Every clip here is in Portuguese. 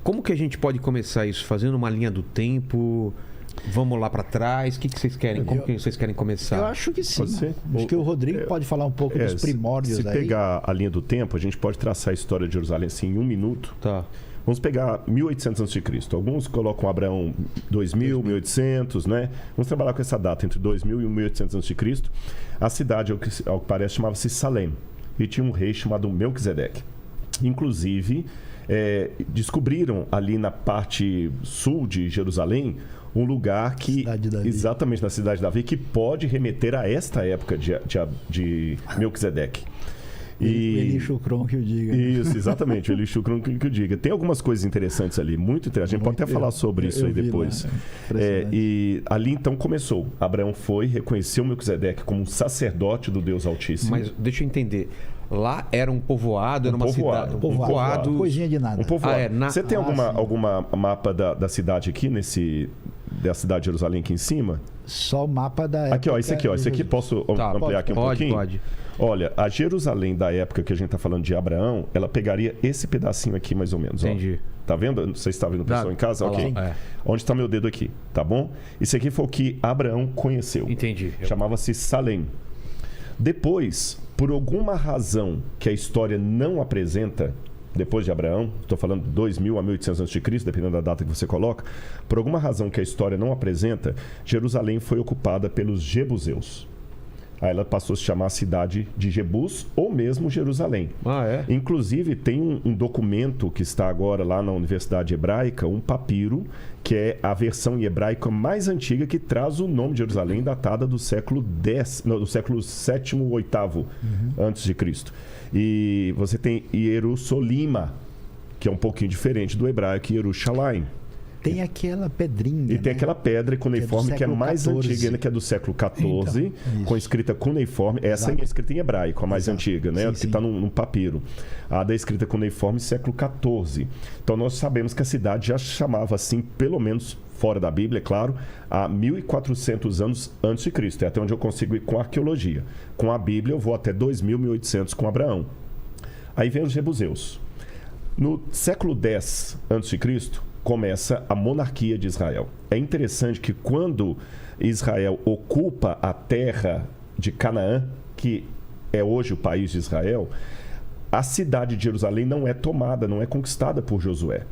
Como que a gente pode começar isso? Fazendo uma linha do tempo? Vamos lá para trás? O que vocês querem? Como que vocês querem começar? Eu acho que sim. Acho que o Rodrigo pode falar um pouco dos primórdios aí. Se pegar a linha do tempo, a gente pode traçar a história de Jerusalém assim em 1 minuto. Tá. Vamos pegar 1800 a.C. Alguns colocam Abraão 2000, 1800, né? Vamos trabalhar com essa data, entre 2000 e 1800 a.C. A cidade, ao que parece, chamava-se Salém. E tinha um rei chamado Melquisedeque. Inclusive, descobriram ali na parte sul de Jerusalém um lugar que, exatamente na cidade de Davi, que pode remeter a esta época de Melquisedeque. O Eli Shukron que o diga. Isso, exatamente, o Eli Shukron que o diga. Tem algumas coisas interessantes ali, muito interessantes. A gente pode até falar sobre isso aí depois. E ali então começou. Abraão foi, reconheceu Melquisedeque como um sacerdote do Deus Altíssimo. Mas deixa eu entender. Lá era um povoado, era uma cidade. Um povoado. Coisinha de nada. Um povoado. Você tem alguma mapa da cidade aqui, da cidade de Jerusalém aqui em cima? Só o mapa da época. Aqui, ó, esse aqui, ó. Esse aqui posso ampliar aqui um pouquinho? Pode. Olha, a Jerusalém da época que a gente está falando de Abraão, ela pegaria esse pedacinho aqui mais ou menos. Entendi. Ó. Tá vendo? Não sei se está vendo o pessoal em casa? Ok. Onde está meu dedo aqui, tá bom? Isso aqui foi o que Abraão conheceu. Entendi. Chamava-se Salém. Depois, por alguma razão que a história não apresenta, depois de Abraão, estou falando 2000 a 1800 a.C., dependendo da data que você coloca, por alguma razão que a história não apresenta, Jerusalém foi ocupada pelos jebuseus. Aí ela passou a se chamar a cidade de Jebus ou mesmo Jerusalém. Inclusive, tem um documento que está agora lá na Universidade Hebraica, um papiro, que é a versão em hebraico mais antiga, que traz o nome de Jerusalém, datada do século X, do século 7º ou 8º antes de Cristo. E você tem Jerusalima, que é um pouquinho diferente do hebraico, Yerushalayim. Tem aquela pedrinha. E tem aquela pedra cuneiforme que é mais antiga ainda, que é do século XIV, com escrita cuneiforme. Essa é escrita em hebraico, a mais antiga, né? Que está num papiro. A da escrita cuneiforme, século XIV. Então nós sabemos que a cidade já chamava assim, pelo menos fora da Bíblia, é claro, há 1400 anos antes de Cristo. É até onde eu consigo ir com a arqueologia. Com a Bíblia eu vou até 2000, 1800 com Abraão. Aí vem os jebuseus. No século X a.C., começa a monarquia de Israel. É interessante que quando Israel ocupa a terra de Canaã, que é hoje o país de Israel, a cidade de Jerusalém não é tomada, não é conquistada por Josué.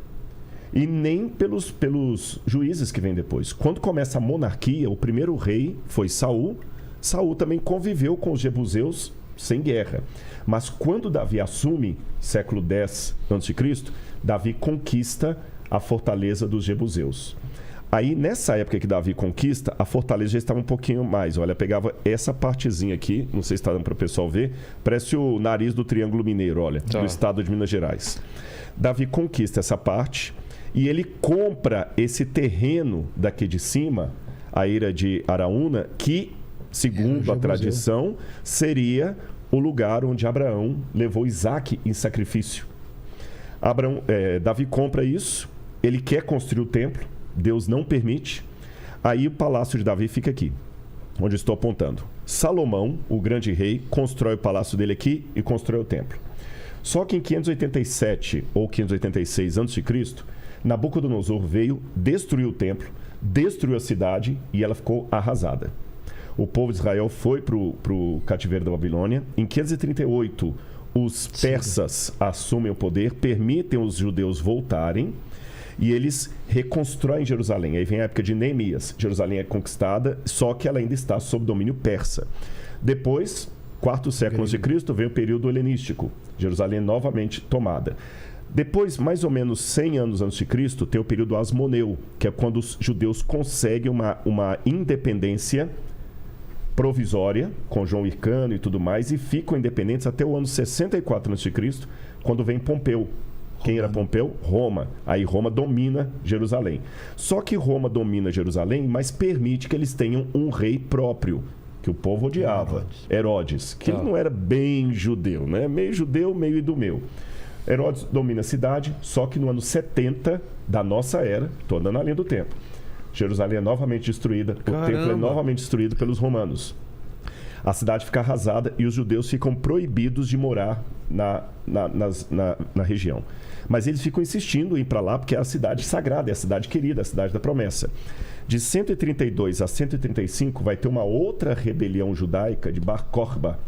E nem pelos juízes que vêm depois. Quando começa a monarquia, o primeiro rei foi Saul. Saul também conviveu com os jebuseus sem guerra. Mas quando Davi assume, século X a.C., Davi conquista a fortaleza dos jebuseus. Aí, nessa época que Davi conquista, a fortaleza já estava um pouquinho mais. Olha, pegava essa partezinha aqui, não sei se está dando para o pessoal ver, parece o nariz do Triângulo Mineiro, olha, do estado de Minas Gerais. Davi conquista essa parte e ele compra esse terreno daqui de cima, a Eira de Araúna, que, segundo a tradição, seria o lugar onde Abraão levou Isaque em sacrifício. Davi compra isso. Ele quer construir o templo, Deus não permite. Aí o palácio de Davi fica aqui, onde estou apontando. Salomão, o grande rei, constrói o palácio dele aqui e constrói o templo. Só que em 587 ou 586 a.C., Nabucodonosor veio, destruiu o templo, destruiu a cidade e ela ficou arrasada. O povo de Israel foi para o cativeiro da Babilônia. Em 538, os persas assumem o poder, permitem os judeus voltarem e eles reconstroem Jerusalém. Aí vem a época de Neemias. Jerusalém é conquistada, só que ela ainda está sob domínio persa. Depois, 4º século a.C., vem o período helenístico. Jerusalém é novamente tomada. Depois, mais ou menos 100 anos antes de Cristo, tem o período asmoneu, que é quando os judeus conseguem uma independência provisória, com João Hircano e tudo mais, e ficam independentes até o ano 64 a.C., quando vem Pompeu. Quem era Pompeu? Roma. Aí Roma domina Jerusalém. Só que Roma domina Jerusalém, mas permite que eles tenham um rei próprio, que o povo odiava. Herodes, que ele não era bem judeu, né? Meio judeu, meio idumeu. Herodes domina a cidade, só que no ano 70 da nossa era, estou andando na linha do tempo, Jerusalém é novamente destruída, o templo é novamente destruído pelos romanos. a cidade fica arrasada e os judeus ficam proibidos de morar na região. Mas eles ficam insistindo em ir para lá porque é a cidade sagrada, é a cidade querida, a cidade da promessa. De 132 a 135 vai ter uma outra rebelião judaica de Bar Kokhba.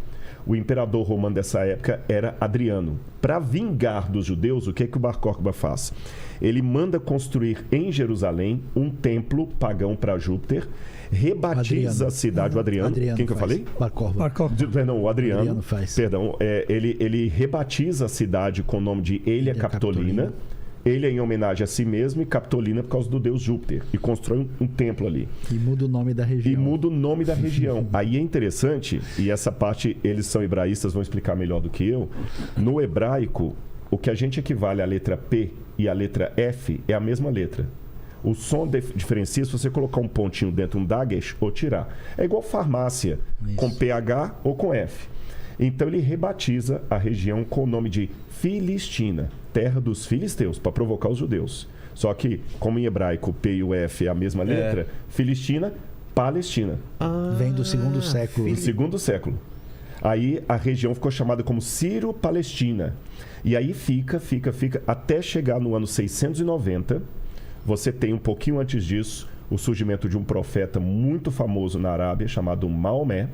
O imperador romano dessa época era Adriano. Para vingar dos judeus, o que o Bar Kokhba faz? Ele manda construir em Jerusalém um templo pagão para Júpiter, rebatiza a cidade. O Adriano quem que eu falei? Bar Kokhba. Perdão, o Adriano faz. Perdão, ele rebatiza a cidade com o nome de Elia Capitolina. Ele é em homenagem a si mesmo e Capitolina por causa do deus Júpiter. E constrói um templo ali. E muda o nome da região. Aí é interessante, e essa parte eles são hebraístas, vão explicar melhor do que eu. No hebraico, o que a gente equivale à letra P e à letra F é a mesma letra. O som diferencia se você colocar um pontinho dentro de um dagesh ou tirar. É igual farmácia, com PH ou com F. Então ele rebatiza a região com o nome de Filistina, terra dos filisteus, para provocar os judeus. Só que, como em hebraico o P e o F é a mesma letra, Filistina, Palestina. Vem do segundo século. Do segundo século. Aí a região ficou chamada como Sírio-Palestina. E aí fica, até chegar no ano 690. Você tem um pouquinho antes disso o surgimento de um profeta muito famoso na Arábia, chamado Maomé.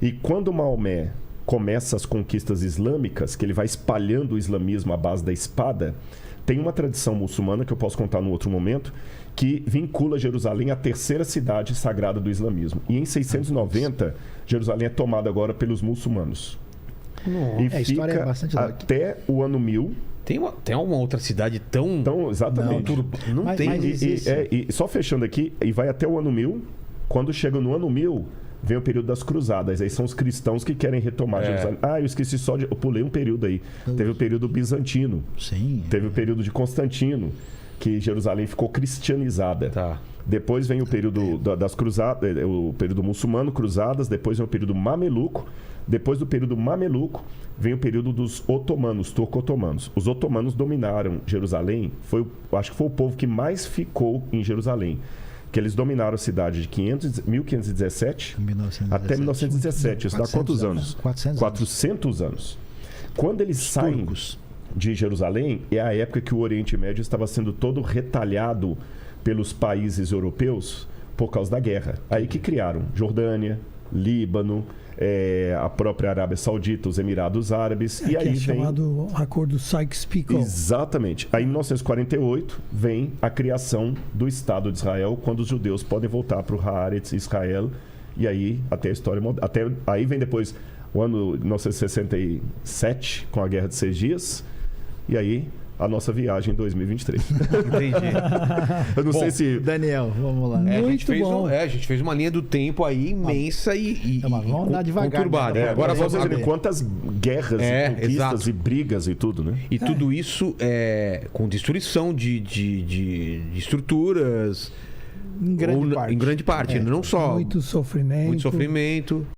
E quando Maomé começa as conquistas islâmicas, que ele vai espalhando o islamismo à base da espada, tem uma tradição muçulmana, que eu posso contar num outro momento, que vincula Jerusalém à terceira cidade sagrada do islamismo. E em 690, Jerusalém é tomada agora pelos muçulmanos. E a história é bastante até o ano 1000... Tem uma outra cidade tão... Exatamente. Não tem. E só fechando aqui, e vai até o ano 1000. Quando chega no ano 1000... vem o período das cruzadas. Aí são os cristãos que querem retomar Jerusalém. Eu esqueci eu pulei um período aí. Teve o período bizantino. Sim. Teve o período de Constantino, que Jerusalém ficou cristianizada. Tá. Depois vem o período das cruzadas, o período muçulmano, cruzadas. Depois vem o período mameluco. Depois do período mameluco, vem o período dos otomanos, turco-otomanos. Os otomanos dominaram Jerusalém. Acho que foi o povo que mais ficou em Jerusalém. Que eles dominaram a cidade de 1517 até 1917. Isso dá quantos anos? 400 anos. Quando eles saem de Jerusalém, é a época que o Oriente Médio estava sendo todo retalhado pelos países europeus por causa da guerra. Aí que criaram Jordânia, Líbano, a própria Arábia Saudita, os Emirados Árabes. E aí é chamado Acordo Sykes-Picot. Exatamente. Aí em 1948 vem a criação do Estado de Israel, quando os judeus podem voltar para o Haaretz, Israel. E aí até a história aí vem depois o ano 1967 com a Guerra de 6 Dias. E aí a nossa viagem em 2023. Entendi. Eu não sei se... Daniel, vamos lá. A gente fez uma linha do tempo aí imensa e vamos dar devagar, conturbada. Né? Agora vamos ver quantas guerras e conquistas exato. E brigas e tudo, né? E tudo isso com destruição de estruturas. Em grande parte. Não só. Muito sofrimento.